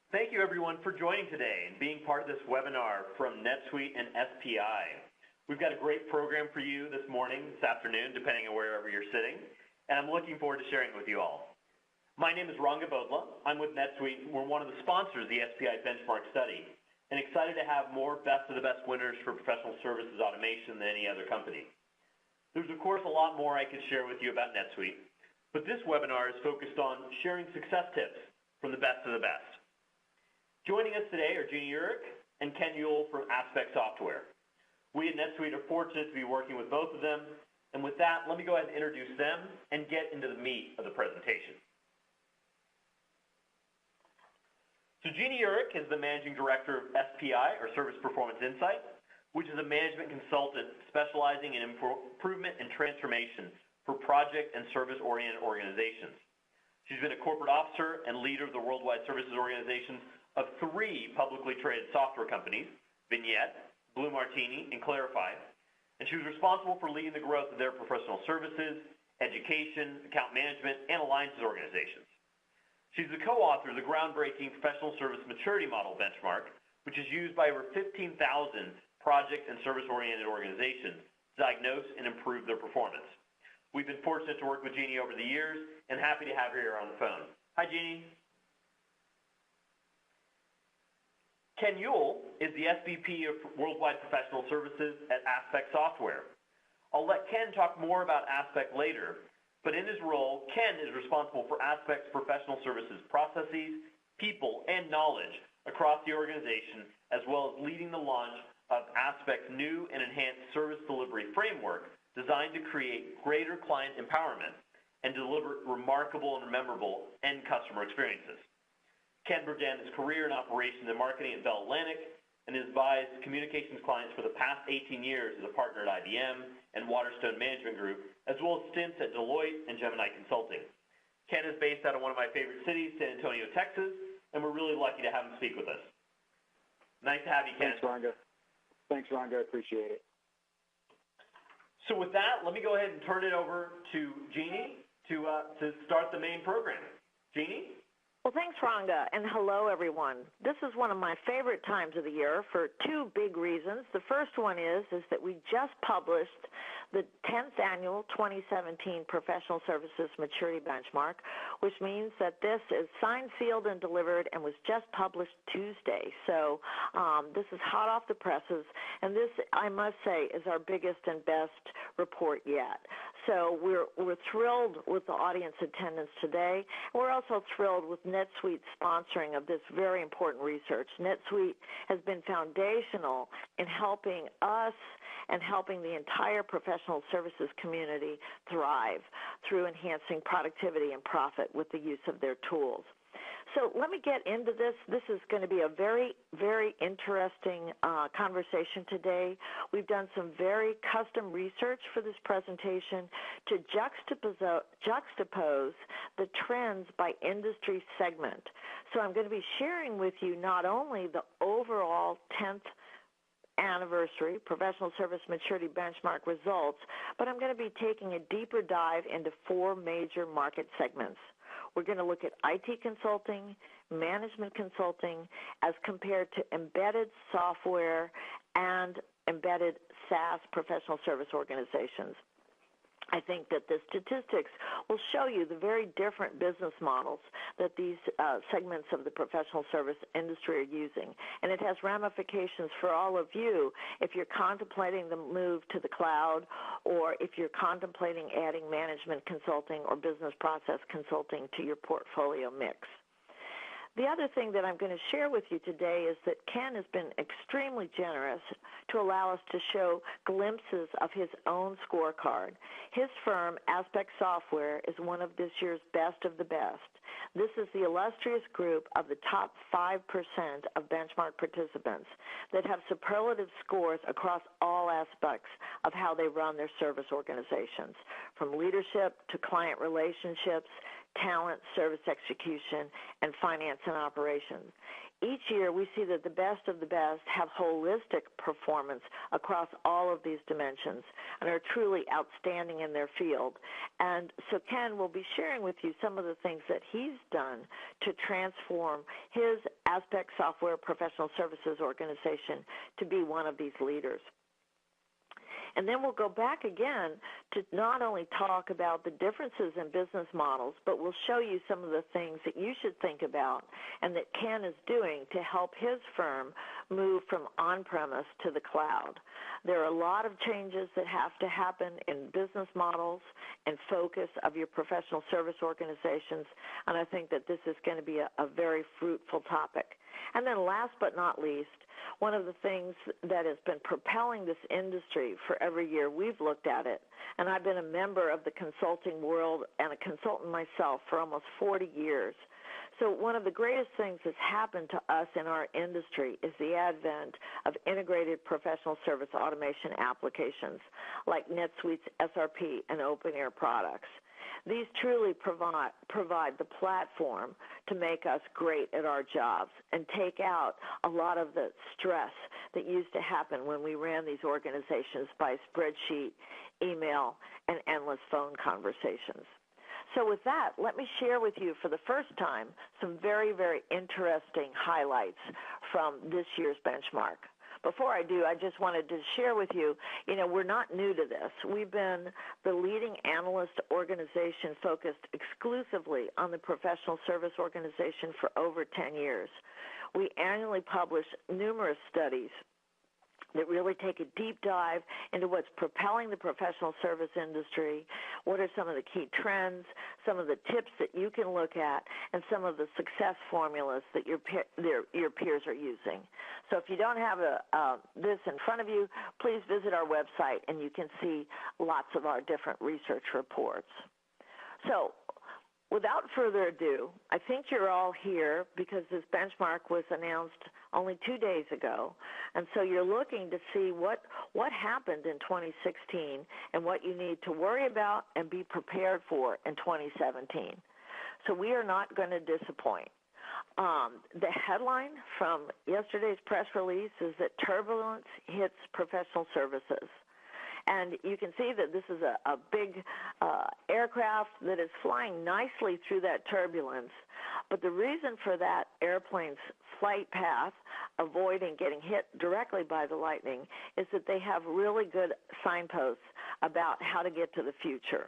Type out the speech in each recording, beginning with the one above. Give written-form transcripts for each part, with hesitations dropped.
Thank you everyone for joining today and being part of this webinar from NetSuite and SPI. We've got a great program for you this morning, this afternoon, depending on wherever you're sitting, and I'm looking forward to sharing it with you all. My name is Ranga Bodla. I'm with NetSuite. We're one of the sponsors of the SPI benchmark study and excited to have more best of the best winners for professional services automation than any other company. There's of course a lot more I could share with you about NetSuite, but this webinar is focused on sharing success tips from the best of the best. Joining us today are Jeannie Urich and Ken Ewell from Aspect Software. We at NetSuite are fortunate to be working with both of them, and with that, let me go ahead and introduce them and get into the meat of the presentation. So Jeannie Urich is the Managing Director of SPI, or Service Performance Insight, which is a management consultant specializing in improvement and transformation for project and service-oriented organizations. She's been a corporate officer and leader of the worldwide services organizations of 3 publicly traded software companies, Vignette, Blue Martini, and Clarify, and she was responsible for leading the growth of their professional services, education, account management, and alliances organizations. She's the co-author of the groundbreaking Professional Service Maturity Model benchmark, which is used by over 15,000 project and service-oriented organizations to diagnose and improve their performance. We've been fortunate to work with Jeannie over the years and happy to have her here on the phone. Hi, Jeannie. Ken Ewell is the SVP of Worldwide Professional Services at Aspect Software. I'll let Ken talk more about Aspect later, but in his role, Ken is responsible for Aspect's professional services processes, people, and knowledge across the organization, as well as leading the launch of Aspect's new and enhanced service delivery framework designed to create greater client empowerment and deliver remarkable and memorable end customer experiences. Ken began his career in operations and marketing at Bell Atlantic and has advised communications clients for the past 18 years as a partner at IBM and Waterstone Management Group, as well as stints at Deloitte and Gemini Consulting. Ken is based out of one of my favorite cities, San Antonio, Texas, and we're really lucky to have him speak with us. Nice to have you, Ken. Thanks, Ranga. I appreciate it. So with that, let me go ahead and turn it over to Jeannie to start the main program. Jeannie? Well, thanks, Ranga, and hello, everyone. This is one of my favorite times of the year for 2 big reasons. The first one is that we just published the 10th annual 2017 Professional Services Maturity Benchmark, which means that this is signed, sealed, and delivered and was just published Tuesday. So this is hot off the presses, and this, I must say, is our biggest and best report yet. So we're thrilled with the audience attendance today. We're also thrilled with NetSuite's sponsoring of this very important research. NetSuite has been foundational in helping us and helping the entire professional services community thrive through enhancing productivity and profit with the use of their tools. So let me get into this. This is going to be a very, very interesting conversation today. We've done some very custom research for this presentation to juxtapose the trends by industry segment. So I'm going to be sharing with you not only the overall 10th anniversary Professional Service Maturity Benchmark results, but I'm going to be taking a deeper dive into 4 major market segments. We're going to look at IT consulting, management consulting, as compared to embedded software and embedded SaaS professional service organizations. I think that the statistics will show you the very different business models that these segments of the professional service industry are using. And it has ramifications for all of you if you're contemplating the move to the cloud or if you're contemplating adding management consulting or business process consulting to your portfolio mix. The other thing that I'm going to share with you today is that Ken has been extremely generous to allow us to show glimpses of his own scorecard. His firm, Aspect Software, is one of this year's best of the best. This is the illustrious group of the top 5% of benchmark participants that have superlative scores across all aspects of how they run their service organizations, from leadership to client relationships, talent, service execution, and finance and operations. Each year, we see that the best of the best have holistic performance across all of these dimensions and are truly outstanding in their field. And so Ken will be sharing with you some of the things that he's done to transform his Aspect Software Professional Services organization to be one of these leaders. And then we'll go back again to not only talk about the differences in business models, but we'll show you some of the things that you should think about and that Ken is doing to help his firm move from on-premise to the cloud. There are a lot of changes that have to happen in business models and focus of your professional service organizations, and I think that this is going to be a very fruitful topic. And then last but not least, one of the things that has been propelling this industry for every year we've looked at it, and I've been a member of the consulting world and a consultant myself for almost 40 years. So one of the greatest things that's happened to us in our industry is the advent of integrated professional service automation applications like NetSuite's SRP and OpenAir products. These truly provide the platform to make us great at our jobs and take out a lot of the stress that used to happen when we ran these organizations by spreadsheet, email, and endless phone conversations. So with that, let me share with you for the first time some very, very interesting highlights from this year's benchmark. Before I do, I just wanted to share with you, we're not new to this. We've been the leading analyst organization focused exclusively on the professional service organization for over 10 years. We annually publish numerous studies that really take a deep dive into what's propelling the professional service industry, what are some of the key trends, some of the tips that you can look at, and some of the success formulas that your peers are using. So if you don't have this in front of you, please visit our website and you can see lots of our different research reports. So without further ado, I think you're all here because this benchmark was announced only 2 days ago, and so you're looking to see what happened in 2016 and what you need to worry about and be prepared for in 2017. So we are not going to disappoint. The headline from yesterday's press release is that turbulence hits professional services. And you can see that this is a big aircraft that is flying nicely through that turbulence. But the reason for that airplane's flight path, avoiding getting hit directly by the lightning, is that they have really good signposts about how to get to the future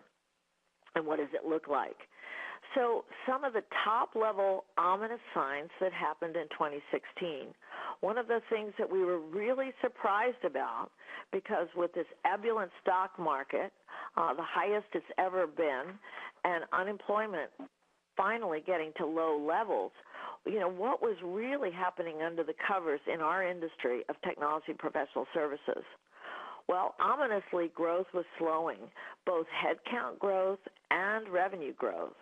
and what does it look like. So some of the top-level ominous signs that happened in 2016, one of the things that we were really surprised about, because with this ebullient stock market, the highest it's ever been, and unemployment finally getting to low levels, what was really happening under the covers in our industry of technology professional services? Well, ominously, growth was slowing, both headcount growth and revenue growth.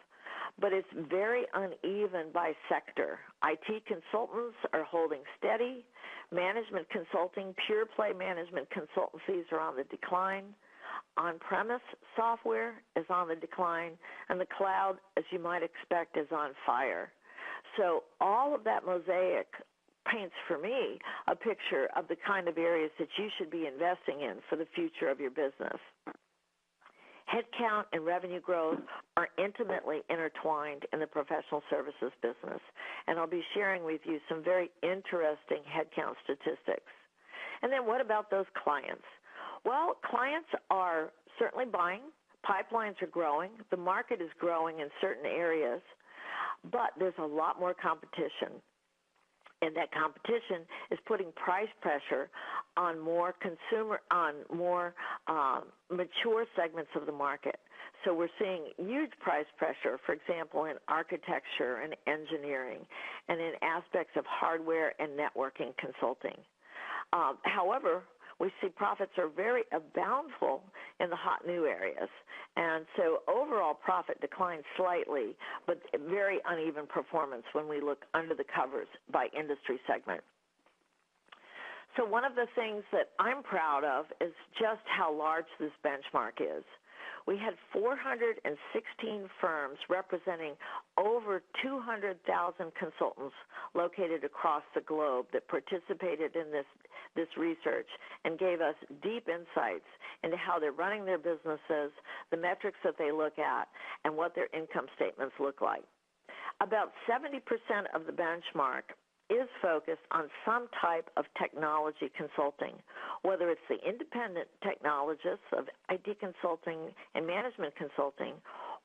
But it's very uneven by sector. IT consultants are holding steady. Management consulting, pure play management consultancies are on the decline. On-premise software is on the decline. And the cloud, as you might expect, is on fire. So all of that mosaic paints for me a picture of the kind of areas that you should be investing in for the future of your business. Headcount and revenue growth are intimately intertwined in the professional services business, and I'll be sharing with you some very interesting headcount statistics. And then what about those clients? Well, clients are certainly buying. Pipelines are growing. The market is growing in certain areas, but there's a lot more competition. And that competition is putting price pressure on more mature segments of the market. So we're seeing huge price pressure, for example, in architecture and engineering and in aspects of hardware and networking consulting. However, we see profits are very bountiful in the hot new areas. And so overall profit declined slightly, but very uneven performance when we look under the covers by industry segment. So one of the things that I'm proud of is just how large this benchmark is. We had 416 firms representing over 200,000 consultants located across the globe that participated in this research and gave us deep insights into how they're running their businesses, the metrics that they look at, and what their income statements look like. About 70% of the benchmark is focused on some type of technology consulting, whether it's the independent technologists of IT consulting and management consulting,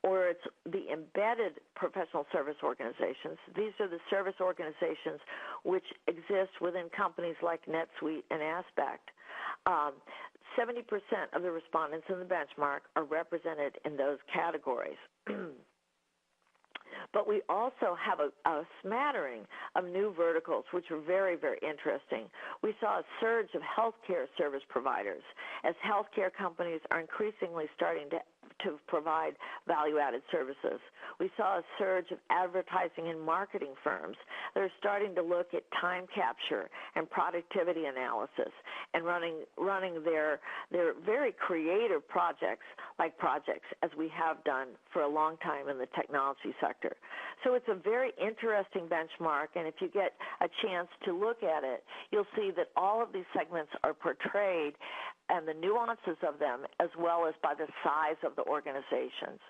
or it's the embedded professional service organizations. These are the service organizations which exist within companies like NetSuite and Aspect. 70% of the respondents in the benchmark are represented in those categories. But we also have a smattering of new verticals, which are very, very interesting. We saw a surge of healthcare service providers as healthcare companies are increasingly starting to provide value-added services. We saw a surge of advertising and marketing firms that are starting to look at time capture and productivity analysis and running their very creative projects as we have done for a long time in the technology sector. So it's a very interesting benchmark, and if you get a chance to look at it, you'll see that all of these segments are portrayed and the nuances of them, as well as by the size of the organizations.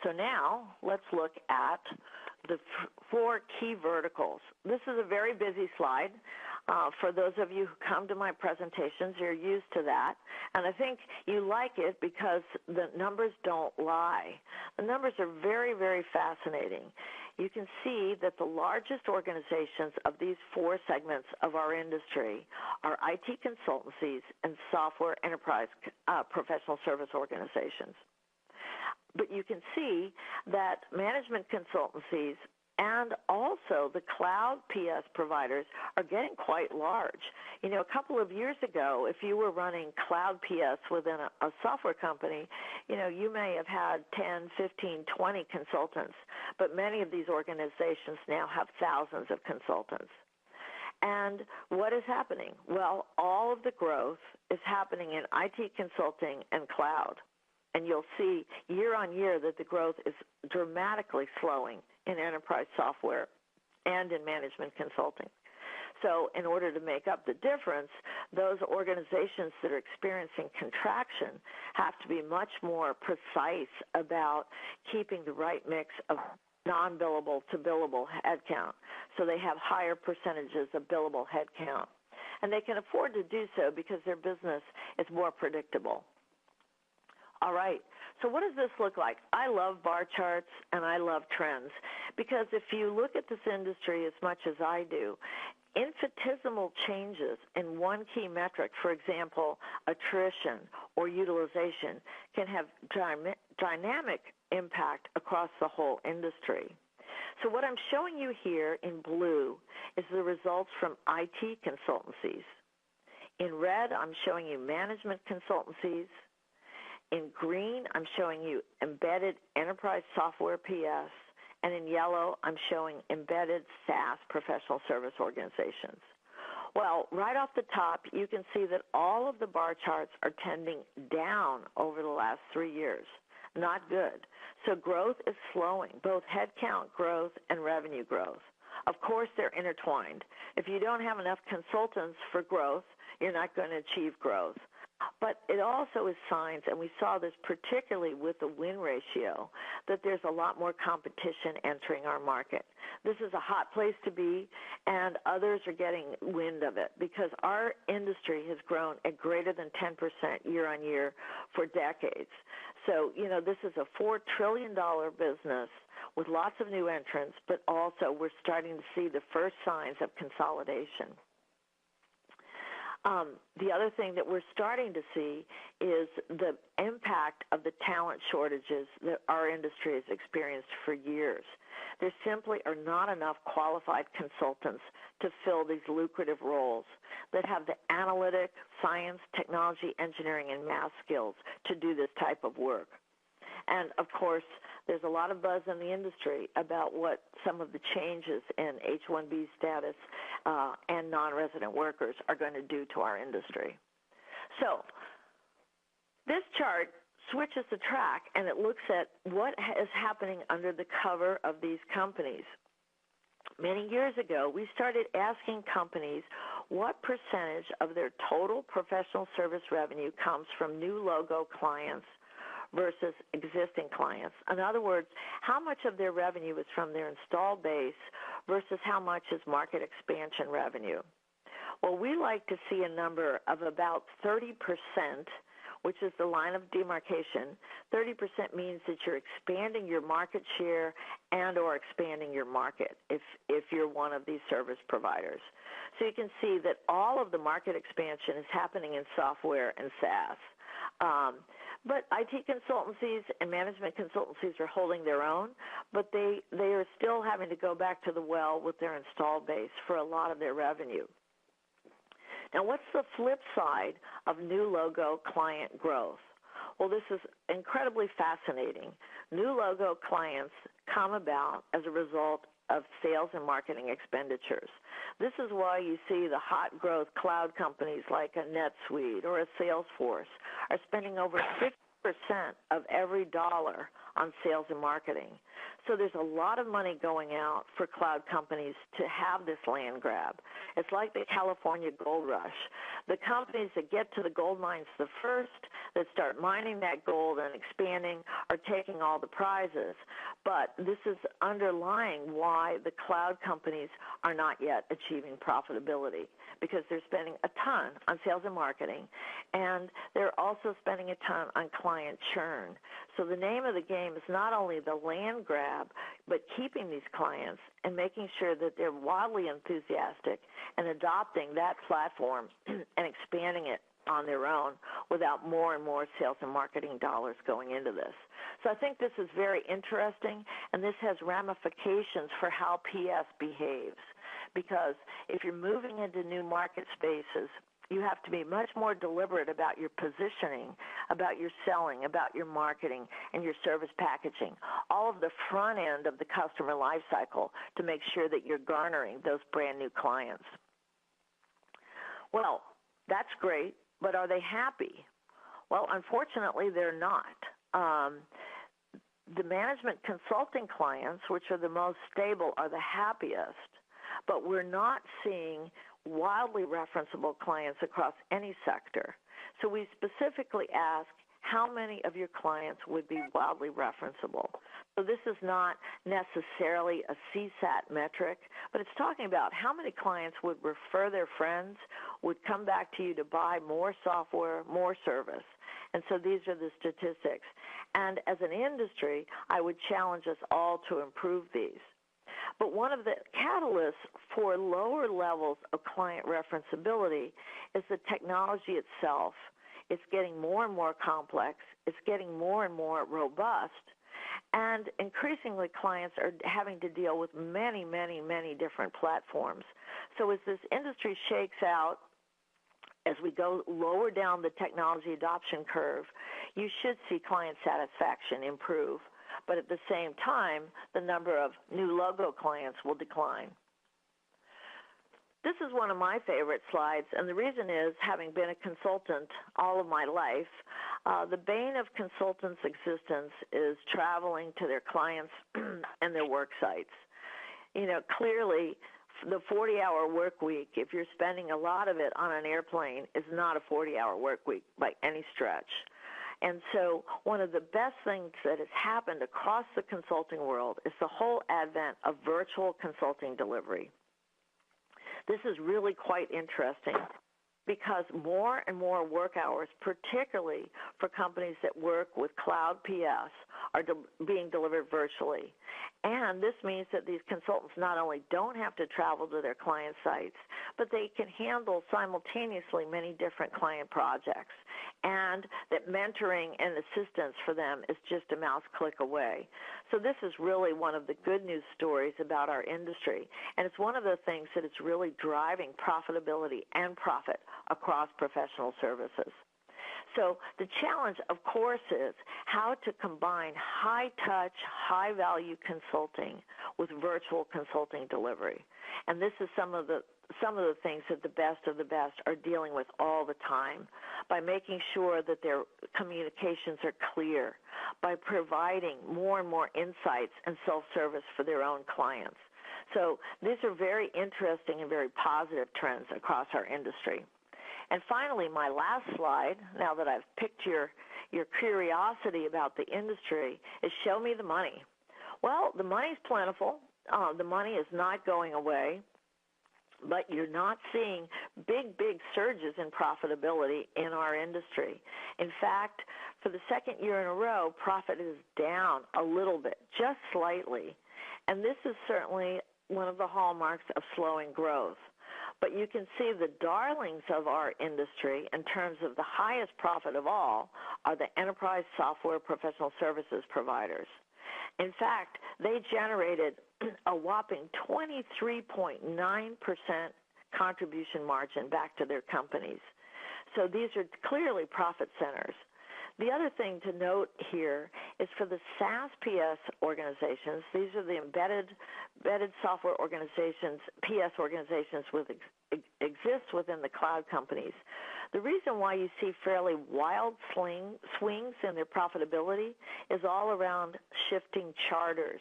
So now let's look at the four key verticals. This is a very busy slide. For those of you who come to my presentations, you're used to that. And I think you like it because the numbers don't lie. The numbers are very, very fascinating. You can see that the largest organizations of these four segments of our industry are IT consultancies and software enterprise professional service organizations. But you can see that management consultancies and also the cloud PS providers are getting quite large. You know, a couple of years ago, if you were running cloud PS within a software company, you know, you may have had 10, 15, 20 consultants, but many of these organizations now have thousands of consultants. And what is happening? Well, all of the growth is happening in IT consulting and cloud. And you'll see year on year that the growth is dramatically slowing in enterprise software and in management consulting. So in order to make up the difference, those organizations that are experiencing contraction have to be much more precise about keeping the right mix of non-billable to billable headcount. So they have higher percentages of billable headcount. And they can afford to do so because their business is more predictable. All right, so what does this look like? I love bar charts and I love trends because if you look at this industry as much as I do, infinitesimal changes in one key metric, for example, attrition or utilization, can have dynamic impact across the whole industry. So what I'm showing you here in blue is the results from IT consultancies. In red, I'm showing you management consultancies. In green, I'm showing you embedded enterprise software PS, and in yellow, I'm showing embedded SaaS professional service organizations. Well, right off the top, you can see that all of the bar charts are tending down over the last 3 years. Not good. So growth is slowing, both headcount growth and revenue growth. Of course, they're intertwined. If you don't have enough consultants for growth, you're not going to achieve growth. But it also is signs, and we saw this particularly with the win ratio, that there's a lot more competition entering our market. This is a hot place to be, and others are getting wind of it because our industry has grown at greater than 10% year on year for decades. So, you know, this is a $4 trillion business with lots of new entrants, but also we're starting to see the first signs of consolidation. The other thing that we're starting to see is the impact of the talent shortages that our industry has experienced for years. There simply are not enough qualified consultants to fill these lucrative roles that have the analytic, science, technology, engineering, and math skills to do this type of work. And, of course, there's a lot of buzz in the industry about what some of the changes in H-1B status and non-resident workers are going to do to our industry. So This chart switches the track, and it looks at what is happening under the cover of these companies. Many years ago, we started asking companies what percentage of their total professional service revenue comes from new logo clients versus existing clients. In other words, how much of their revenue is from their installed base versus how much is market expansion revenue. Well, we like to see a number of about 30%, which is the line of demarcation. 30% means that you're expanding your market share and or expanding your market if you're one of these service providers. So you can see that all of the market expansion is happening in software and SaaS. But IT consultancies and management consultancies are holding their own, but they are still having to go back to the well with their installed base for a lot of their revenue. Now, what's the flip side of new logo client growth? Well, this is incredibly fascinating. New logo clients come about as a result of sales and marketing expenditures. This is why you see the hot growth cloud companies like a NetSuite or a Salesforce are spending over 50% of every dollar on sales and marketing. So there's a lot of money going out for cloud companies to have this land grab. It's like the California gold rush. The companies that get to the gold mines the first, that start mining that gold and expanding, are taking all the prizes. But this is underlying why the cloud companies are not yet achieving profitability, because they're spending a ton on sales and marketing, and they're also spending a ton on client churn. So the name of the game is not only the land grab, but keeping these clients and making sure that they're wildly enthusiastic and adopting that platform and expanding it on their own without more and more sales and marketing dollars going into this. So I think this is very interesting, and this has ramifications for how PS behaves, because if you're moving into new market spaces, you have to be much more deliberate about your positioning, about your selling, about your marketing, and your service packaging, all of the front end of the customer life cycle to make sure that you're garnering those brand new clients. Well, that's great, but are they happy? Well, unfortunately, they're not. The management consulting clients, which are the most stable, are the happiest, but we're not seeing wildly referenceable clients across any sector. So we specifically ask, how many of your clients would be wildly referenceable? So this is not necessarily a CSAT metric, but it's talking about how many clients would refer their friends, would come back to you to buy more software, more service. And so these are the statistics. And as an industry, I would challenge us all to improve these. But one of the catalysts for lower levels of client referenceability is the technology itself. It's getting more and more complex. It's getting more and more robust. And increasingly, clients are having to deal with many, many, many different platforms. So as this industry shakes out, as we go lower down the technology adoption curve, you should see client satisfaction improve. But at the same time, the number of new logo clients will decline. This is one of my favorite slides, and the reason is, having been a consultant all of my life, the bane of consultants' existence is traveling to their clients and their work sites. You know, clearly, the 40-hour work week, if you're spending a lot of it on an airplane, is not a 40-hour work week by any stretch. And so one of the best things that has happened across the consulting world is the whole advent of virtual consulting delivery. This is really quite interesting because more and more work hours, particularly for companies that work with cloud PS, are being delivered virtually. And this means that these consultants not only don't have to travel to their client sites, but they can handle simultaneously many different client projects, and that mentoring and assistance for them is just a mouse click away. So this is really one of the good news stories about our industry, and it's one of the things that is really driving profitability and profit across professional services. So the challenge, of course, is how to combine high-touch, high-value consulting with virtual consulting delivery. And this is some of the things that the best of the best are dealing with all the time. by making sure that their communications are clear, by providing more and more insights and self-service for their own clients. So these are very interesting and very positive trends across our industry. And finally, my last slide, now that I've picked your curiosity about the industry, is show me the money. Well, the money's plentiful. The money is not going away, but you're not seeing big surges in profitability in our industry. In fact, for the second year in a row, profit is down a little bit, just slightly. And this is certainly one of the hallmarks of slowing growth. But you can see the darlings of our industry in terms of the highest profit of all are the enterprise software professional services providers. In fact, they generated a whopping 23.9% contribution margin back to their companies. So these are clearly profit centers. The other thing to note here is for the SaaS PS organizations, these are the embedded software organizations, PS organizations exist within the cloud companies. The reason why you see fairly wild swings in their profitability is all around shifting charters.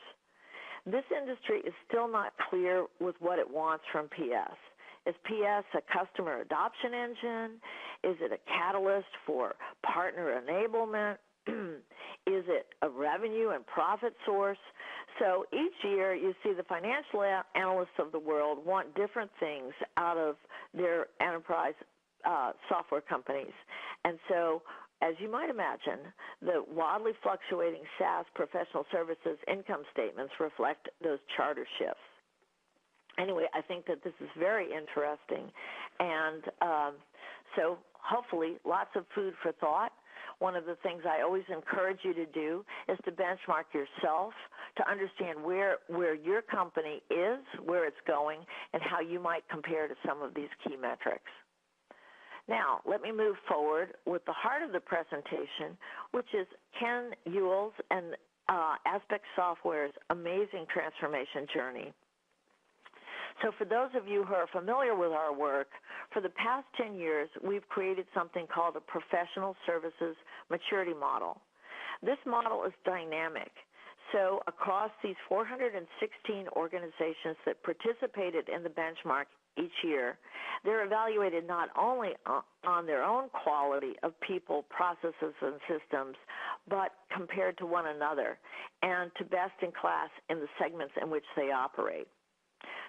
This industry is still not clear with what it wants from PS. Is PS a customer adoption engine? Is it a catalyst for partner enablement? Is it a revenue and profit source? So each year you see the financial analysts of the world want different things out of their enterprise software companies. And so, as you might imagine, the wildly fluctuating SaaS professional services income statements reflect those charter shifts. Anyway, I think that this is very interesting, and so hopefully lots of food for thought. One of the things I always encourage you to do is to benchmark yourself to understand where your company is, where it's going, and how you might compare to some of these key metrics. Now, let me move forward with the heart of the presentation, which is Ken Ewell's and Aspect Software's amazing transformation journey. So for those of you who are familiar with our work, for the past 10 years, we've created something called a professional services maturity model. This model is dynamic. So across these 416 organizations that participated in the benchmark each year, they're evaluated not only on their own quality of people, processes, and systems, but compared to one another and to best in class in the segments in which they operate.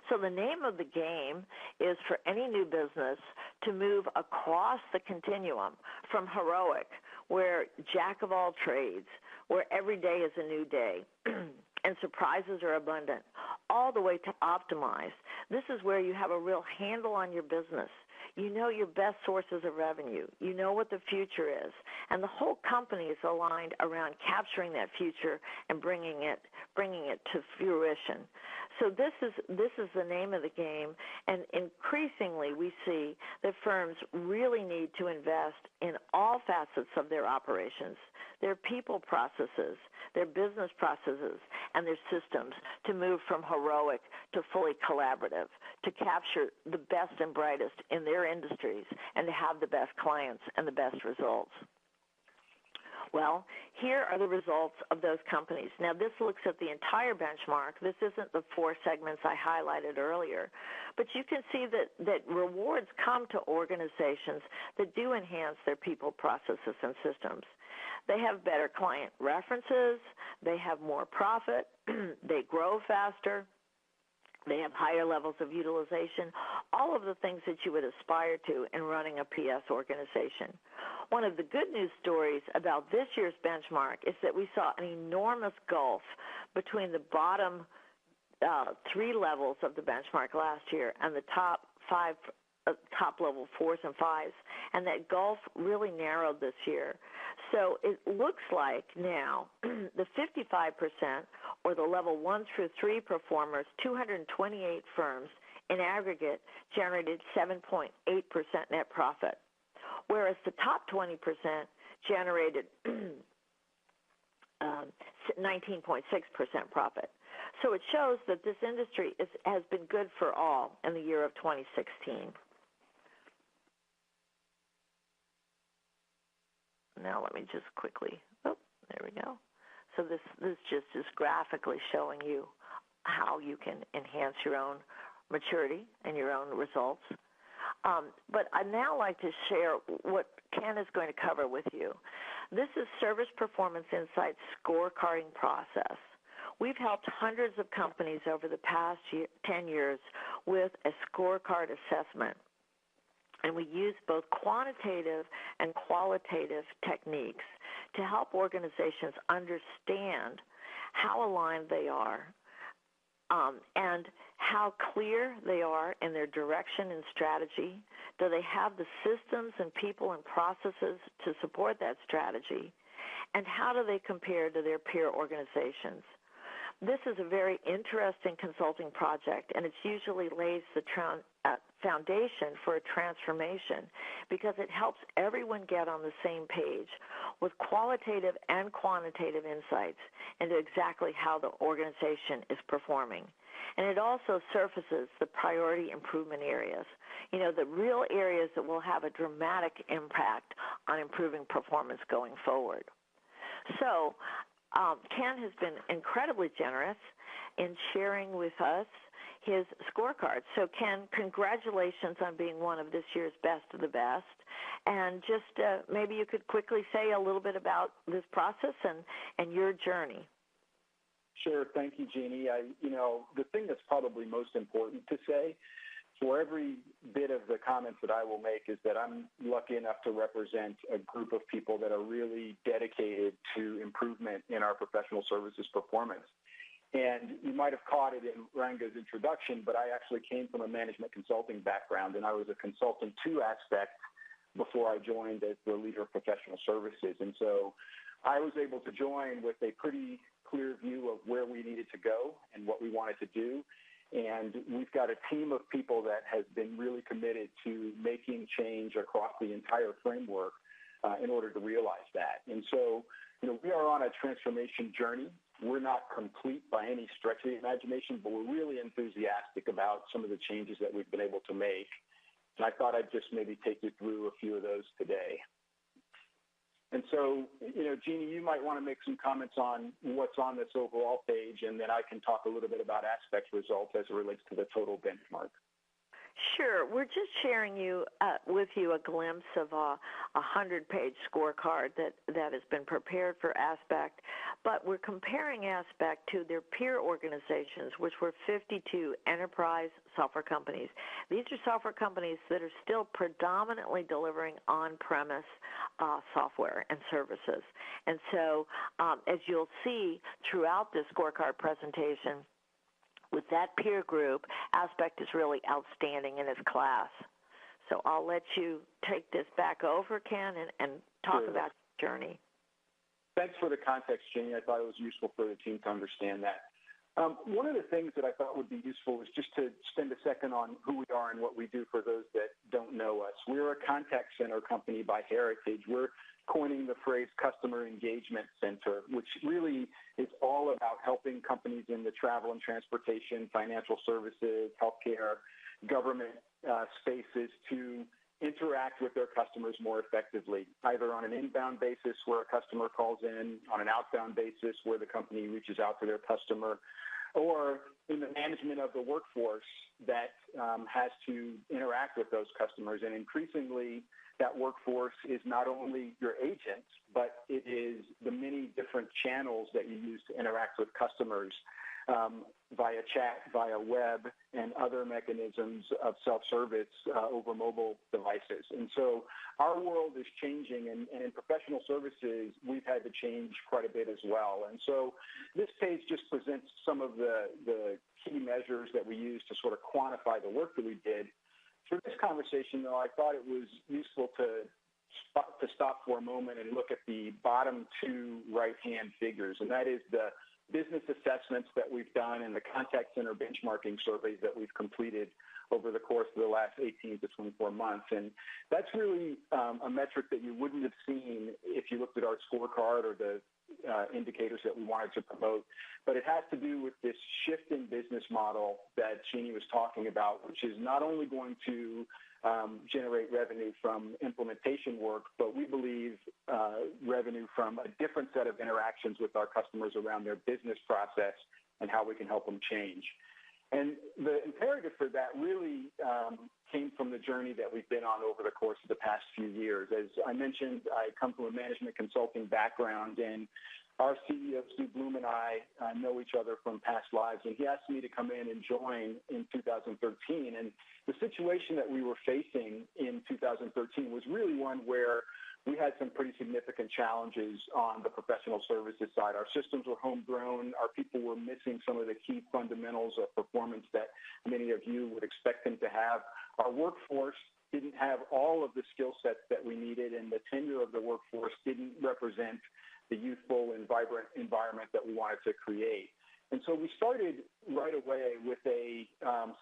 So the name of the game is for any new business to move across the continuum from heroic, where jack of all trades, where every day is a new day, and surprises are abundant, all the way to optimize. This is where you have a real handle on your business. You know your best sources of revenue. You know what the future is. And the whole company is aligned around capturing that future and bringing it to fruition. So this is the name of the game, and increasingly we see that firms really need to invest in all facets of their operations, their people processes, their business processes, and their systems to move from heroic to fully collaborative, to capture the best and brightest in their industries and to have the best clients and the best results. Well, here are the results of those companies. Now, this looks at the entire benchmark. This isn't the 4 segments I highlighted earlier. But you can see that rewards come to organizations that do enhance their people, processes, and systems. They have better client references. They have more profit. They grow faster. They have higher levels of utilization, all of the things that you would aspire to in running a PS organization. One of the good news stories about this year's benchmark is that we saw an enormous gulf between the bottom 3 levels of the benchmark last year and the top level 4s and 5s, and that gulf really narrowed this year. So it looks like now the 55%, or the level 1 through 3 performers, 228 firms in aggregate generated 7.8% net profit, whereas the top 20% generated 19.6% profit. So it shows that this industry has been good for all in the year of 2016. now let me just quickly, there we go. So this just is graphically showing you how you can enhance your own maturity and your own results. But I'd now like to share what Ken is going to cover with you. This is Service Performance Insights scorecarding process. We've helped hundreds of companies over the past 10 years with a scorecard assessment. And we use both quantitative and qualitative techniques to help organizations understand how aligned they are and how clear they are in their direction and strategy. Do they have the systems and people and processes to support that strategy? And how do they compare to their peer organizations? This is a very interesting consulting project, and it usually lays the foundation for a transformation because it helps everyone get on the same page with qualitative and quantitative insights into exactly how the organization is performing. And it also surfaces the priority improvement areas, the real areas that will have a dramatic impact on improving performance going forward. So Ken has been incredibly generous in sharing with us his scorecard. So, Ken, congratulations on being one of this year's best of the best. And just maybe you could quickly say a little bit about this process and your journey. Sure. Thank you, Jeannie. The thing that's probably most important to say for every bit of the comments that I will make is that I'm lucky enough to represent a group of people that are really dedicated to improvement in our professional services performance. And you might have caught it in Ranga's introduction, but I actually came from a management consulting background, and I was a consultant to Aspect before I joined as the leader of professional services. And so I was able to join with a pretty clear view of where we needed to go and what we wanted to do. And we've got a team of people that has been really committed to making change across the entire framework in order to realize that. And so, we are on a transformation journey. We're not complete by any stretch of the imagination, but we're really enthusiastic about some of the changes that we've been able to make. And I thought I'd just maybe take you through a few of those today. And so, Jeannie, you might want to make some comments on what's on this overall page, and then I can talk a little bit about Aspect results as it relates to the total benchmark. Sure. We're just sharing with you a glimpse of a 100-page scorecard that has been prepared for Aspect, but we're comparing Aspect to their peer organizations, which were 52 enterprise software companies. These are software companies that are still predominantly delivering on-premise software and services. And so, as you'll see throughout this scorecard presentation, with that peer group, Aspect is really outstanding in its class. So I'll let you take this back over, Ken, and talk Sure. about your journey. Thanks for the context, Jeannie. I thought it was useful for the team to understand that. One of the things that I thought would be useful is just to spend a second on who we are and what we do for those that don't know us. We're a contact center company by heritage. We're coining the phrase customer engagement center, which really is all about helping companies in the travel and transportation, financial services, healthcare, government spaces to interact with their customers more effectively, either on an inbound basis where a customer calls in, on an outbound basis where the company reaches out to their customer, or in the management of the workforce that has to interact with those customers. And increasingly, that workforce is not only your agent, but it is the many different channels that you use to interact with customers via chat, via web, and other mechanisms of self-service over mobile devices. And so our world is changing, and in professional services, we've had to change quite a bit as well. And so this page just presents some of the key measures that we use to sort of quantify the work that we did. For this conversation, though, I thought it was useful to stop for a moment and look at the bottom two right-hand figures, and that is the business assessments that we've done and the contact center benchmarking surveys that we've completed over the course of the last 18 to 24 months. And that's really a metric that you wouldn't have seen if you looked at our scorecard or the indicators that we wanted to promote. But it has to do with this shift in business model that Jeannie was talking about, which is not only going to generate revenue from implementation work, but we believe revenue from a different set of interactions with our customers around their business process and how we can help them change. And the imperative for that really came from the journey that we've been on over the course of the past few years. As I mentioned, I come from a management consulting background, and our CEO, Stu Bloom, and I know each other from past lives, and he asked me to come in and join in 2013. And the situation that we were facing in 2013 was really one where we had some pretty significant challenges on the professional services side. Our systems were homegrown. Our people were missing some of the key fundamentals of performance that many of you would expect them to have. Our workforce didn't have all of the skill sets that we needed, and the tenure of the workforce didn't represent the youthful and vibrant environment that we wanted to create. And so we started right away with a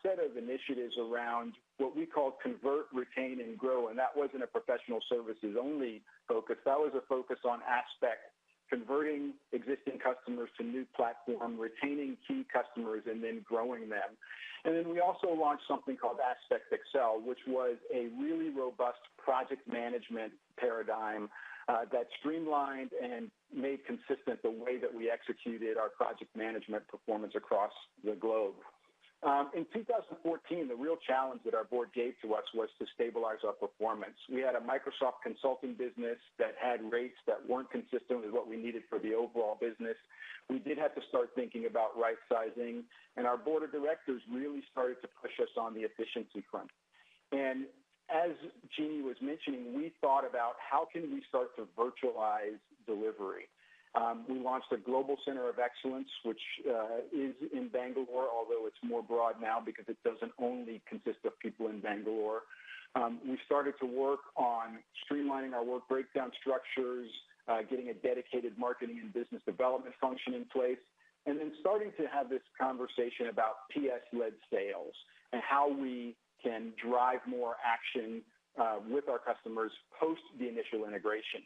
set of initiatives around what we called convert, retain, and grow. And that wasn't a professional services only focus. That was a focus on Aspect, converting existing customers to new platform, retaining key customers, and then growing them. And then we also launched something called Aspect Excel, which was a really robust project management paradigm that streamlined and made consistent the way that we executed our project management performance across the globe. In 2014, the real challenge that our board gave to us was to stabilize our performance. We had a Microsoft consulting business that had rates that weren't consistent with what we needed for the overall business. We did have to start thinking about right-sizing, and our board of directors really started to push us on the efficiency front. And as Jeannie was mentioning, we thought about how can we start to virtualize delivery. We launched a Global Center of Excellence, which is in Bangalore, although it's more broad now because it doesn't only consist of people in Bangalore. We started to work on streamlining our work breakdown structures, getting a dedicated marketing and business development function in place, and then starting to have this conversation about PS-led sales and how we can drive more action with our customers post the initial integration.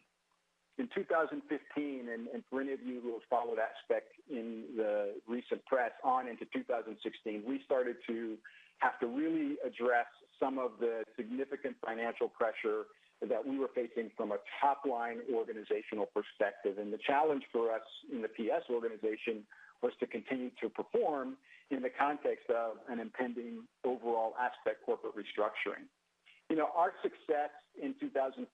In 2015, and for any of you who have followed Aspect in the recent press on into 2016, we started to have to really address some of the significant financial pressure that we were facing from a top-line organizational perspective. And the challenge for us in the PS organization was to continue to perform in the context of an impending overall Aspect corporate restructuring. You know, our success in 2015,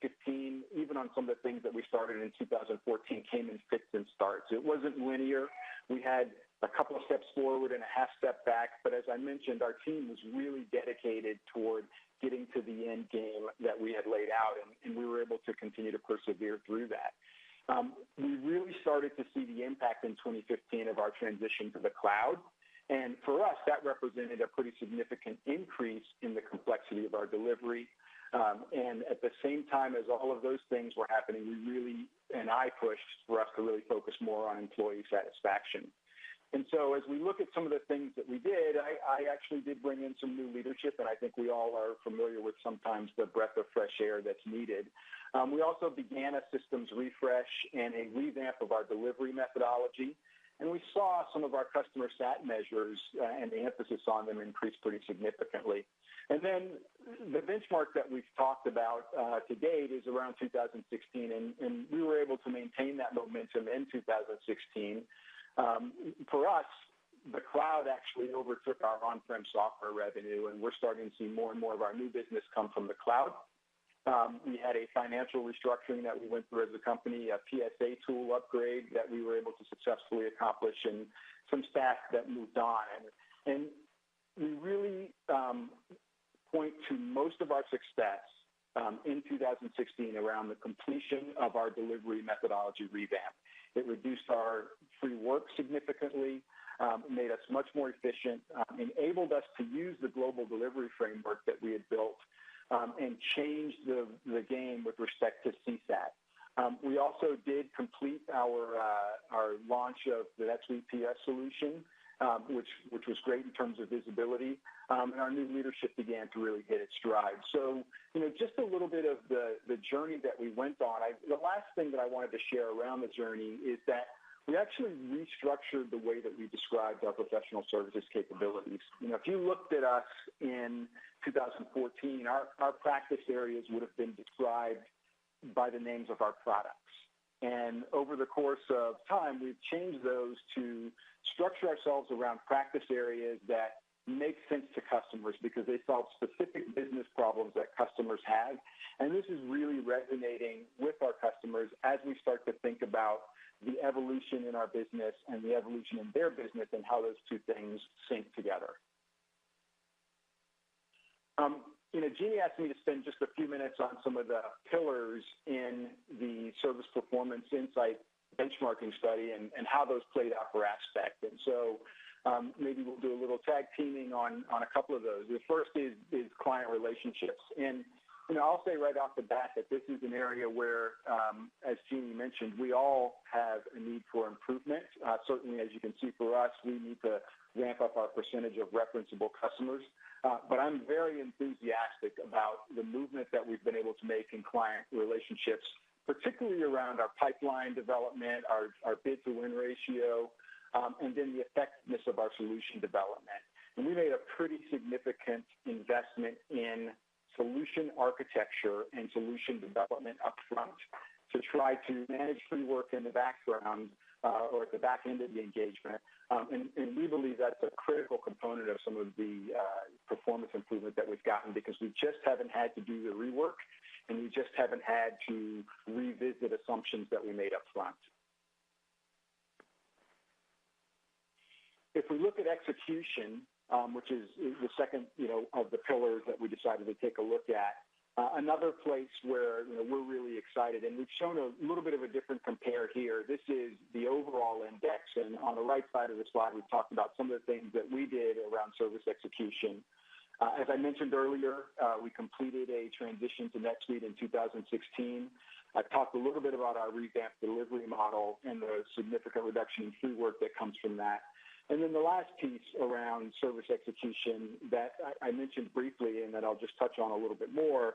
even on some of the things that we started in 2014, came in fits and starts. It wasn't linear. We had a couple of steps forward and a half step back, but as I mentioned, our team was really dedicated toward getting to the end game that we had laid out, and we were able to continue to persevere through that. We really started to see the impact in 2015 of our transition to the cloud. And for us, that represented a pretty significant increase in the complexity of our delivery. And at the same time as all of those things were happening, I pushed for us to really focus more on employee satisfaction. And so as we look at some of the things that we did, I actually did bring in some new leadership, and I think we all are familiar with sometimes the breath of fresh air that's needed. We also began a systems refresh and a revamp of our delivery methodology. And we saw some of our customer sat measures and the emphasis on them increase pretty significantly. And then the benchmark that we've talked about to date is around 2016, and we were able to maintain that momentum in 2016. For us, the cloud actually overtook our on-prem software revenue, and we're starting to see more and more of our new business come from the cloud. We had a financial restructuring that we went through as a company, a PSA tool upgrade that we were able to successfully accomplish, and some staff that moved on. And we really point to most of our success in 2016 around the completion of our delivery methodology revamp. It reduced our free work significantly, made us much more efficient, enabled us to use the global delivery framework that we had built, and changed the game with respect to CSAT. We also did complete our launch of the NetSuite PS solution, which was great in terms of visibility. And our new leadership began to really hit its stride. So, just a little bit of the journey that we went on. The last thing that I wanted to share around the journey is that we actually restructured the way that we described our professional services capabilities. If you looked at us in 2014, our practice areas would have been described by the names of our products. And over the course of time, we've changed those to structure ourselves around practice areas that make sense to customers because they solve specific business problems that customers have. And this is really resonating with our customers as we start to think about the evolution in our business and the evolution in their business and how those two things sync together. Jeannie asked me to spend just a few minutes on some of the pillars in the Service Performance Insight benchmarking study and how those played out for Aspect. And so maybe we'll do a little tag teaming on a couple of those. The first is client relationships. And I'll say right off the bat that this is an area where, as Jeannie mentioned, we all have a need for improvement. Certainly, as you can see for us, we need to ramp up our percentage of referenceable customers. But I'm very enthusiastic about the movement that we've been able to make in client relationships, particularly around our pipeline development, our bid-to-win ratio, and then the effectiveness of our solution development. And we made a pretty significant investment in solution architecture and solution development up front to try to manage pre-work in the background or at the back end of the engagement. And we believe that's a critical component of some of the performance improvement that we've gotten because we just haven't had to do the rework and we just haven't had to revisit assumptions that we made up front. If we look at execution, which is the second, of the pillars that we decided to take a look at, another place where we're really excited, and we've shown a little bit of a different compare here. This is the overall index, and on the right side of the slide, we've talked about some of the things that we did around service execution. As I mentioned earlier, we completed a transition to NetSuite in 2016. I talked a little bit about our revamped delivery model and the significant reduction in free work that comes from that. And then the last piece around service execution that I mentioned briefly and that I'll just touch on a little bit more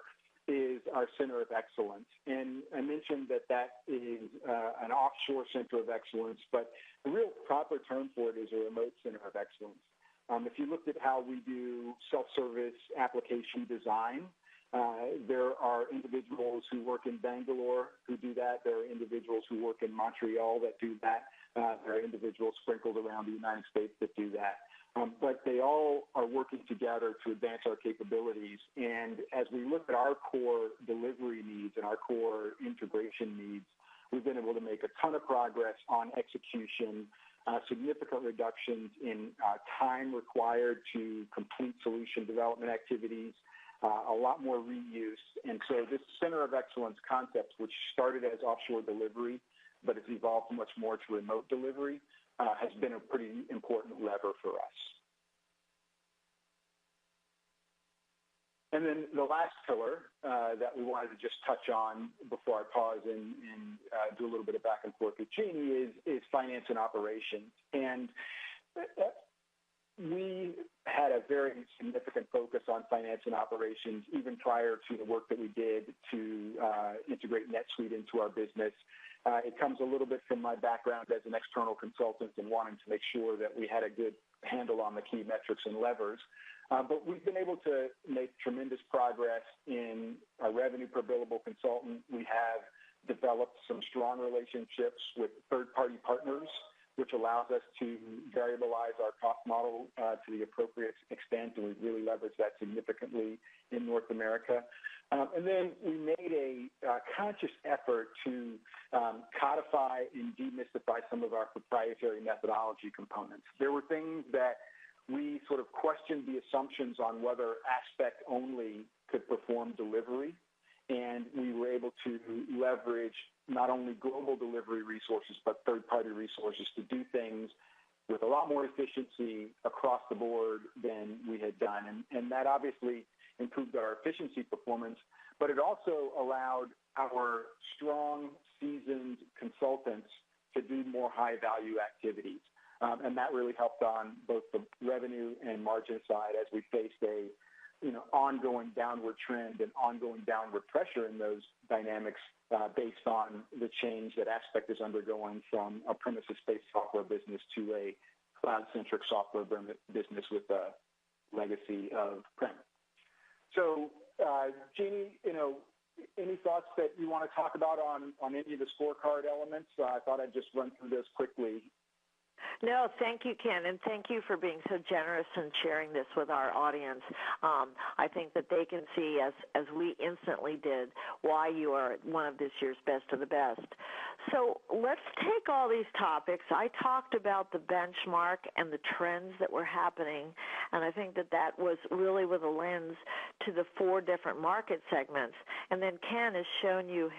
is our Center of Excellence. And I mentioned that is an offshore Center of Excellence, but the real proper term for it is a remote Center of Excellence. If you looked at how we do self-service application design, there are individuals who work in Bangalore who do that. There are individuals who work in Montreal that do that. There are individuals sprinkled around the United States that do that. But they all are working together to advance our capabilities. And as we look at our core delivery needs and our core integration needs, we've been able to make a ton of progress on execution, significant reductions in time required to complete solution development activities, a lot more reuse. And so this Center of Excellence concept, which started as offshore delivery, but has evolved much more to remote delivery, has been a pretty important lever for us. And then the last pillar that we wanted to just touch on before I pause and do a little bit of back and forth with Jeannie is finance and operations. And we had a very significant focus on finance and operations even prior to the work that we did to integrate NetSuite into our business. It comes a little bit from my background as an external consultant and wanting to make sure that we had a good handle on the key metrics and levers. But we've been able to make tremendous progress in our revenue per billable consultant. We have developed some strong relationships with third-party partners, which allows us to variabilize our cost model to the appropriate extent, and we've really leveraged that significantly in North America. And then we made a conscious effort to codify and demystify some of our proprietary methodology components. There were things that we sort of questioned the assumptions on whether Aspect only could perform delivery, and we were able to leverage not only global delivery resources, but third-party resources to do things with a lot more efficiency across the board than we had done. And that obviously improved our efficiency performance, but it also allowed our strong, seasoned consultants to do more high-value activities. And that really helped on both the revenue and margin side as we faced a ongoing downward trend and ongoing downward pressure in those dynamics based on the change that Aspect is undergoing from a premises-based software business to a cloud-centric software business with a legacy of prem. So, Jeannie, any thoughts that you want to talk about on any of the scorecard elements? I thought I'd just run through this quickly. No, thank you, Ken, and thank you for being so generous and sharing this with our audience. I think that they can see, as we instantly did, why you are one of this year's best of the best. So let's take all these topics. I talked about the benchmark and the trends that were happening, and I think that was really with a lens to the 4 different market segments. And then Ken has shown you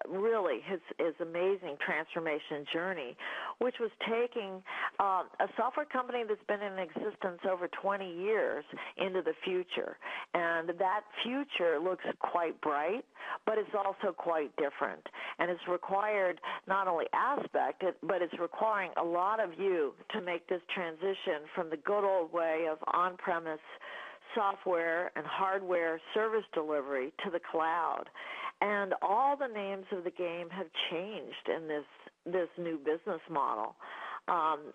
really his amazing transformation journey, which was taking a software company that's been in existence over 20 years into the future. And that future looks quite bright, but it's also quite different. And it's required not only Aspect, but it's requiring a lot of you to make this transition from the good old way of on-premise software and hardware service delivery to the cloud. And all the names of the game have changed in this new business model.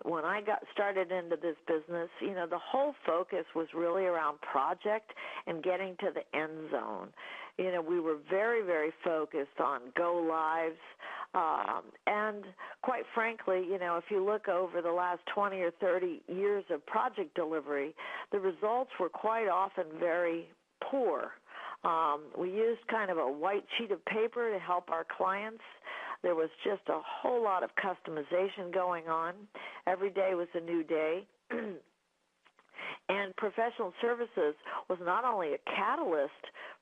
When I got started into this business, the whole focus was really around project and getting to the end zone. We were very, very focused on go lives. And quite frankly, if you look over the last 20 or 30 years of project delivery, the results were quite often very poor. We used kind of a white sheet of paper to help our clients. There was just a whole lot of customization going on. Every day was a new day. And professional services was not only a catalyst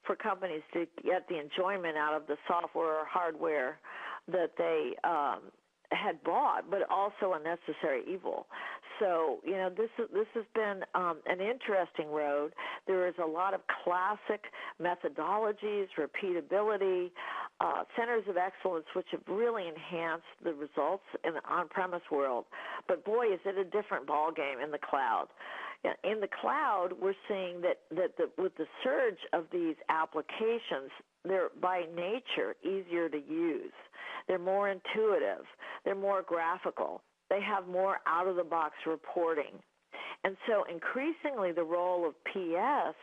for companies to get the enjoyment out of the software or hardware that they had bought, but also a necessary evil. So, this has been an interesting road. There is a lot of classic methodologies, repeatability, centers of excellence, which have really enhanced the results in the on-premise world. But boy, is it a different ballgame in the cloud. In the cloud, we're seeing that with the surge of these applications, they're by nature easier to use. They're more intuitive. They're more graphical. They have more out-of-the-box reporting. And so increasingly the role of PS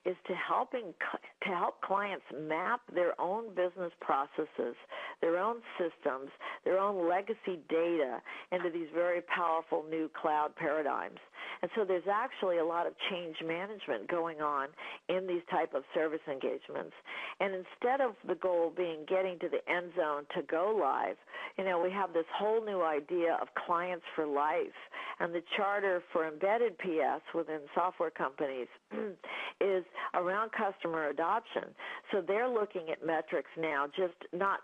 is to help clients map their own business processes, their own systems, their own legacy data into these very powerful new cloud paradigms. And so there's actually a lot of change management going on in these type of service engagements. And instead of the goal being getting to the end zone to go live, we have this whole new idea of clients for life. And the charter for embedded PS within software companies is around customer adoption. So they're looking at metrics now, just not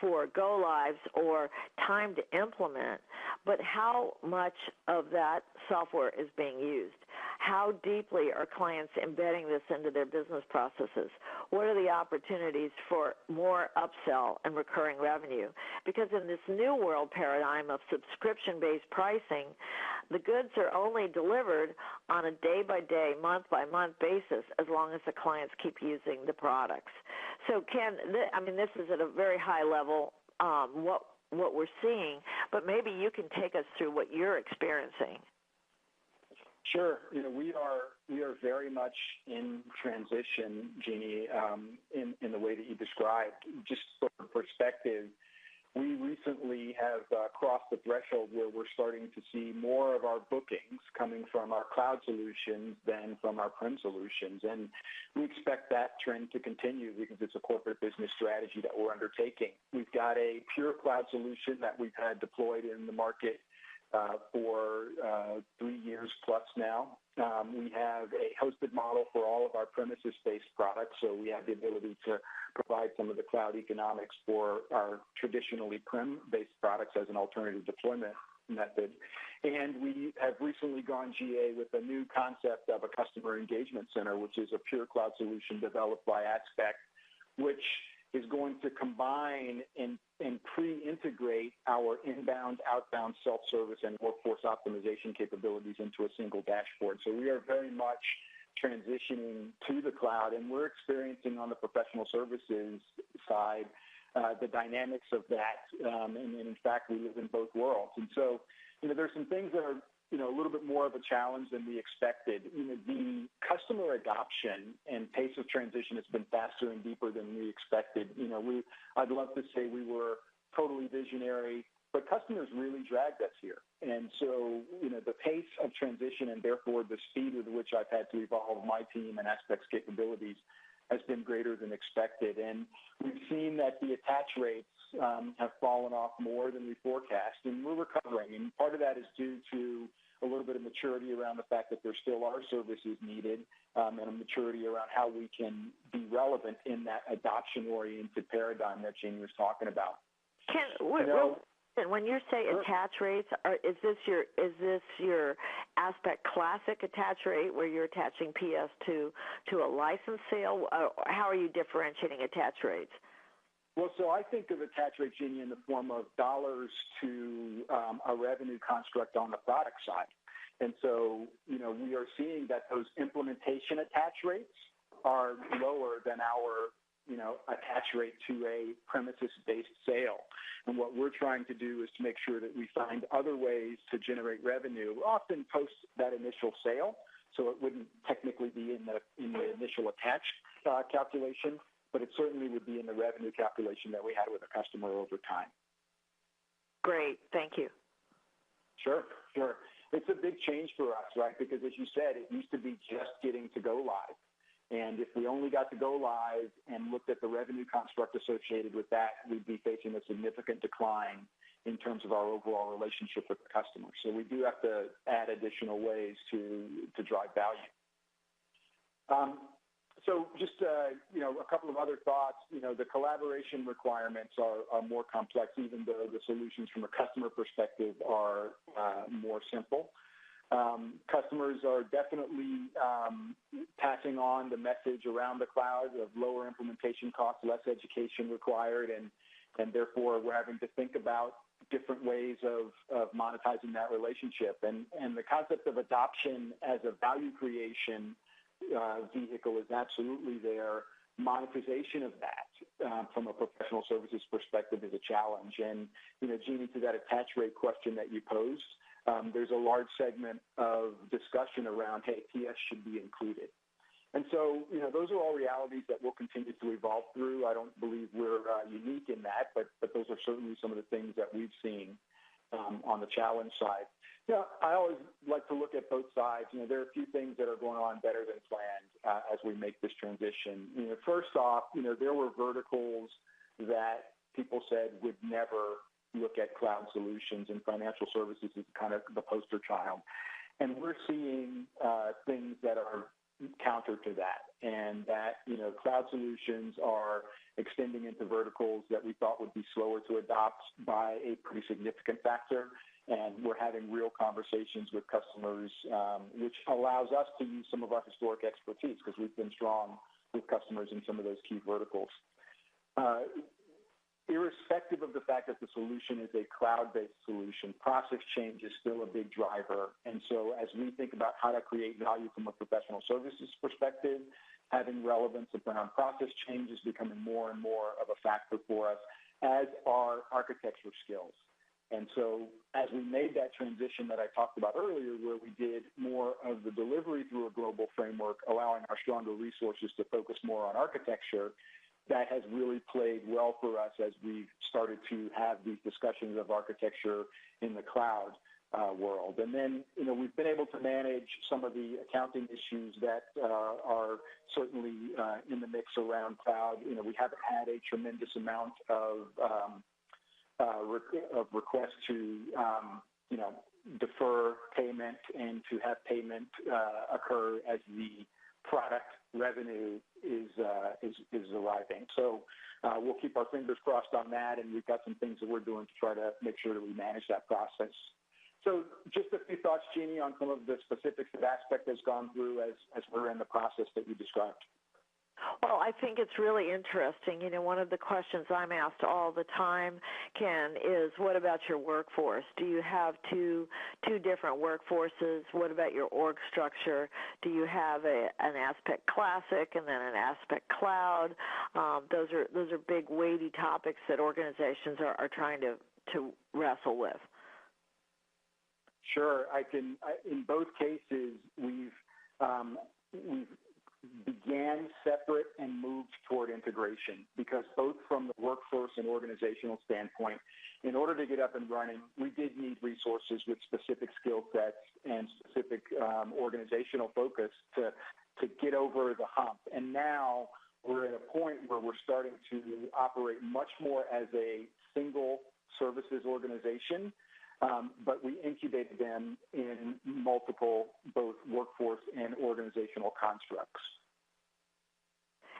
for go lives or time to implement, but how much of that software is being used. How deeply are clients embedding this into their business processes? What are the opportunities for more upsell and recurring revenue? Because in this new world paradigm of subscription-based pricing, the goods are only delivered on a day-by-day, month-by-month basis as long as the clients keep using the products. So, Ken, this is at a very high level what we're seeing, but maybe you can take us through what you're experiencing. Sure. We are very much in transition, Jeannie, in the way that you described. Just for perspective, we recently have crossed the threshold where we're starting to see more of our bookings coming from our cloud solutions than from our prem solutions. And we expect that trend to continue because it's a corporate business strategy that we're undertaking. We've got a pure cloud solution that we've had deployed in the market for 3 years plus now. We have a hosted model for all of our premises-based products, so we have the ability to provide some of the cloud economics for our traditionally prem-based products as an alternative deployment method. And we have recently gone GA with a new concept of a customer engagement center, which is a pure cloud solution developed by Aspect, which is going to combine and pre-integrate our inbound, outbound self-service and workforce optimization capabilities into a single dashboard. So we are very much transitioning to the cloud, and we're experiencing on the professional services side the dynamics of that. And in fact, we live in both worlds. And so, there's some things that are, a little bit more of a challenge than we expected. The customer adoption and pace of transition has been faster and deeper than we expected. I'd love to say we were totally visionary, but customers really dragged us here. And so, the pace of transition and therefore the speed with which I've had to evolve my team and Aspect's capabilities has been greater than expected. And we've seen that the attach rates have fallen off more than we forecast, and we're recovering. And part of that is due to a little bit of maturity around the fact that there still are services needed, and a maturity around how we can be relevant in that adoption-oriented paradigm that Jeannie was talking about. When you say attach rates, is this your Aspect Classic attach rate where you're attaching PS to a license sale? How are you differentiating attach rates? Well, so I think of attach rate, Jeannie, in the form of dollars to a revenue construct on the product side. And so, we are seeing that those implementation attach rates are lower than our attach rate to a premises-based sale. And what we're trying to do is to make sure that we find other ways to generate revenue, often post that initial sale, so it wouldn't technically be in the initial attach calculation, but it certainly would be in the revenue calculation that we had with a customer over time. Great. Thank you. Sure. It's a big change for us, right? Because as you said, it used to be just getting to go live. And if we only got to go live and looked at the revenue construct associated with that, we'd be facing a significant decline in terms of our overall relationship with the customer. So we do have to add additional ways to drive value. So just, a couple of other thoughts. The collaboration requirements are more complex, even though the solutions from a customer perspective are more simple. Customers are definitely passing on the message around the cloud of lower implementation costs, less education required, and therefore we're having to think about different ways of monetizing that relationship. And the concept of adoption as a value creation vehicle is absolutely there. Monetization of that from a professional services perspective is a challenge. And, Jeannie, to that attach rate question that you posed, there's a large segment of discussion around, hey, PS should be included. And so, those are all realities that we'll continue to evolve through. I don't believe we're unique in that, but those are certainly some of the things that we've seen on the challenge side. I always like to look at both sides. There are a few things that are going on better than planned as we make this transition. First off, there were verticals that people said would never look at cloud solutions, and financial services is kind of the poster child. And we're seeing things that are counter to that, and that, cloud solutions are extending into verticals that we thought would be slower to adopt by a pretty significant factor. And we're having real conversations with customers, which allows us to use some of our historic expertise because we've been strong with customers in some of those key verticals. Irrespective of the fact that the solution is a cloud-based solution, process change is still a big driver. And so as we think about how to create value from a professional services perspective, having relevance around process change is becoming more and more of a factor for us, as are architecture skills. And so as we made that transition that I talked about earlier, where we did more of the delivery through a global framework, allowing our stronger resources to focus more on architecture, that has really played well for us as we've started to have these discussions of architecture in the cloud world. And then, we've been able to manage some of the accounting issues that are certainly in the mix around cloud. We haven't had a tremendous amount of requests to, defer payment and to have payment occur as the product revenue is arriving. So we'll keep our fingers crossed on that, and we've got some things that we're doing to try to make sure that we manage that process. So just a few thoughts, Jeannie, on some of the specifics that Aspect has gone through as we're in the process that you described. Well, I think it's really interesting. You know, one of the questions I'm asked all the time, Ken, is what about your workforce? Do you have two different workforces? What about your org structure? Do you have an Aspect Classic and then an Aspect Cloud? Those are big, weighty topics that organizations are trying to wrestle with. Sure, in both cases, we've began separate and moved toward integration because both from the workforce and organizational standpoint, in order to get up and running, we did need resources with specific skill sets and specific organizational focus to get over the hump. And now we're at a point where we're starting to operate much more as a single services organization. But we incubated them in multiple, both workforce and organizational constructs.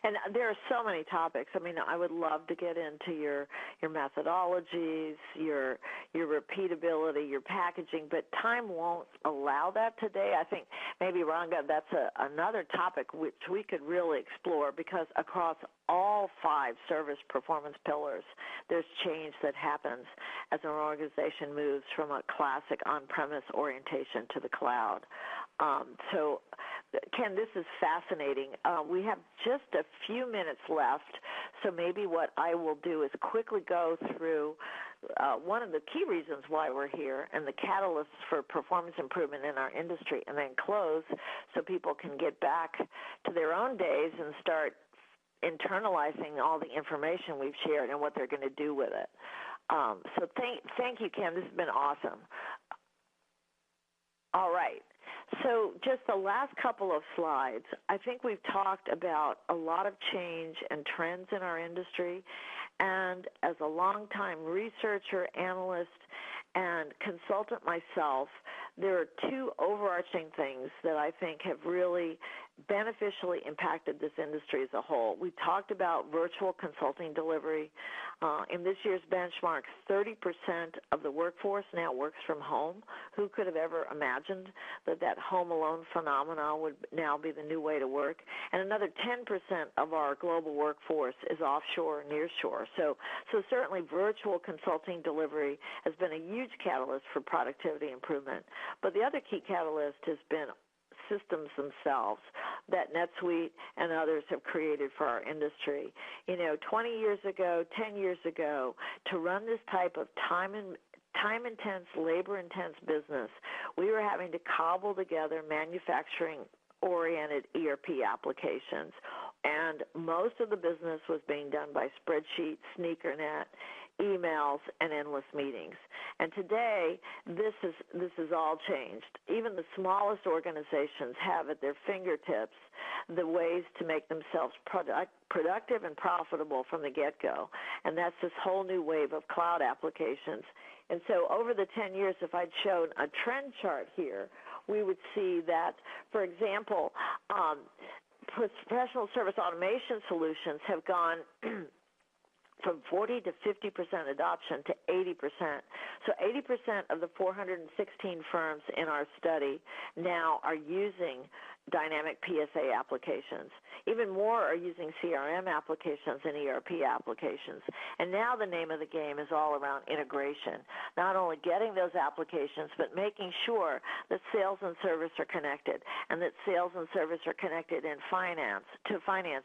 And there are so many topics. I mean, I would love to get into your methodologies, your repeatability, your packaging, but time won't allow that today. I think maybe, Ranga, that's another topic which we could really explore because across all 5 service performance pillars, there's change that happens as an organization moves from a classic on-premise orientation to the cloud. So, Ken, this is fascinating. We have just a few minutes left, so maybe what I will do is quickly go through one of the key reasons why we're here and the catalysts for performance improvement in our industry, and then close so people can get back to their own days and start internalizing all the information we've shared and what they're going to do with it. So thank you, Ken. This has been awesome. All right. So just the last couple of slides, I think we've talked about a lot of change and trends in our industry. And as a longtime researcher, analyst, and consultant myself, there are 2 overarching things that I think have really beneficially impacted this industry as a whole. We talked about virtual consulting delivery. In this year's benchmark, 30% of the workforce now works from home. Who could have ever imagined that home alone phenomenon would now be the new way to work? And another 10% of our global workforce is offshore or nearshore. So certainly virtual consulting delivery has been a huge catalyst for productivity improvement. But the other key catalyst has been systems themselves that NetSuite and others have created for our industry. 20 years ago, 10 years ago, to run this type of time-intense, labor-intense business, we were having to cobble together manufacturing-oriented ERP applications, and most of the business was being done by spreadsheets, SneakerNet, emails, and endless meetings. And today, this has all changed. Even the smallest organizations have at their fingertips the ways to make themselves productive and profitable from the get-go. And that's this whole new wave of cloud applications. And so over the 10 years, if I'd shown a trend chart here, we would see that, for example, professional service automation solutions have gone from 40 to 50% adoption to 80%. So 80% of the 416 firms in our study now are using dynamic PSA applications. Even more are using CRM applications and ERP applications. And now the name of the game is all around integration, not only getting those applications, but making sure that sales and service are connected, and that sales and service are connected in finance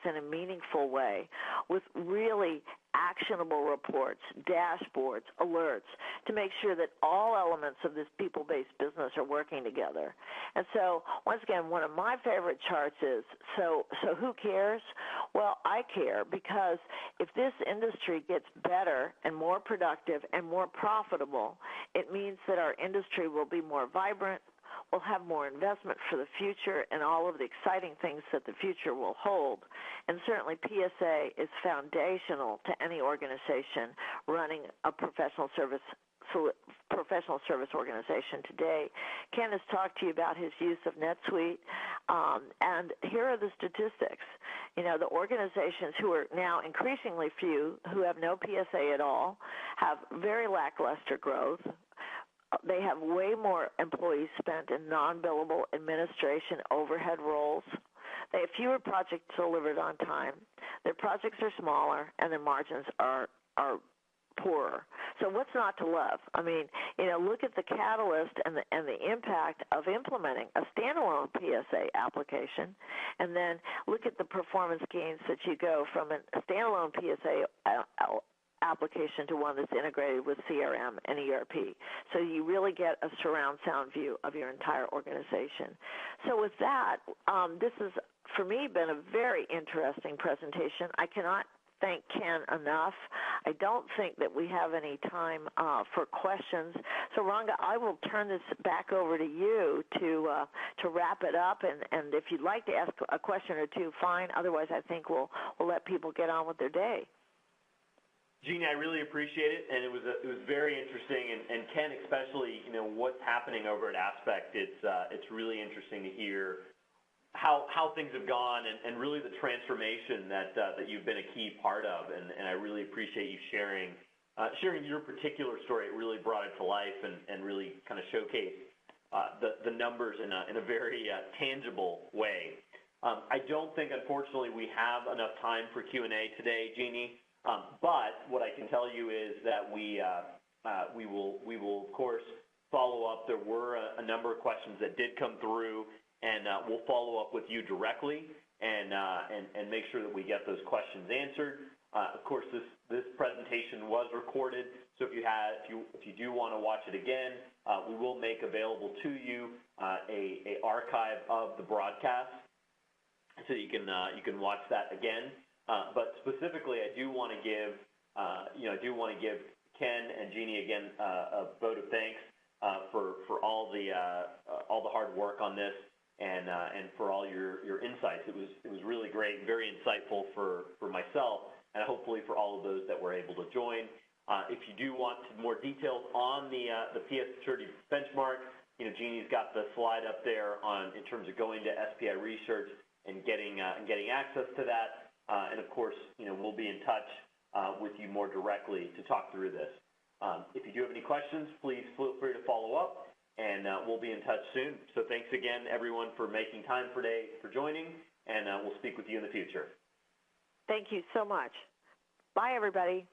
in a meaningful way with really actionable reports, dashboards, alerts, to make sure that all elements of this people-based business are working together. And so, once again, one of my favorite charts is, so who cares? Well, I care, because if this industry gets better and more productive and more profitable, it means that our industry will be more vibrant, we'll have more investment for the future and all of the exciting things that the future will hold. And certainly PSA is foundational to any organization running a professional service organization today. Ken has talked to you about his use of NetSuite, and here are the statistics. The organizations who are now increasingly few, who have no PSA at all, have very lackluster growth. They have way more employees spent in non-billable administration overhead roles. They have fewer projects delivered on time, their projects are smaller, and their margins are poorer. So what's not to love? I mean, look at the catalyst and the impact of implementing a standalone PSA application, and then look at the performance gains that you go from a standalone PSA application to one that's integrated with CRM and ERP. So you really get a surround sound view of your entire organization. So with that, this has, for me, been a very interesting presentation. I cannot thank Ken enough. I don't think that we have any time for questions. So, Ranga, I will turn this back over to you to wrap it up. And if you'd like to ask a question or two, fine. Otherwise, I think we'll let people get on with their day. Jeannie, I really appreciate it, and it was very interesting. And Ken, especially, what's happening over at Aspect. It's really interesting to hear how things have gone and really the transformation that you've been a key part of, and I really appreciate you sharing your particular story. It really brought it to life and really kind of showcased the numbers in a very tangible way. I don't think, unfortunately, we have enough time for Q&A today, Jeannie, but what I can tell you is that we will, of course, follow up. There were a number of questions that did come through, and we'll follow up with you directly and make sure that we get those questions answered. Of course, this presentation was recorded, so if you do want to watch it again, we will make available to you a archive of the broadcast, so you can watch that again. But specifically, I do want to give Ken and Jeannie again a vote of thanks for all the hard work on this. And for all your insights. It was really great, very insightful for myself, and hopefully for all of those that were able to join. If you do want more details on the PS Maturity Benchmark, Jeannie's got the slide up there in terms of going to SPI Research and getting access to that. And of course, we'll be in touch with you more directly to talk through this. If you do have any questions, please feel free to follow up. And we'll be in touch soon. So thanks again, everyone, for making time today, for joining, and we'll speak with you in the future. Thank you so much. Bye, everybody.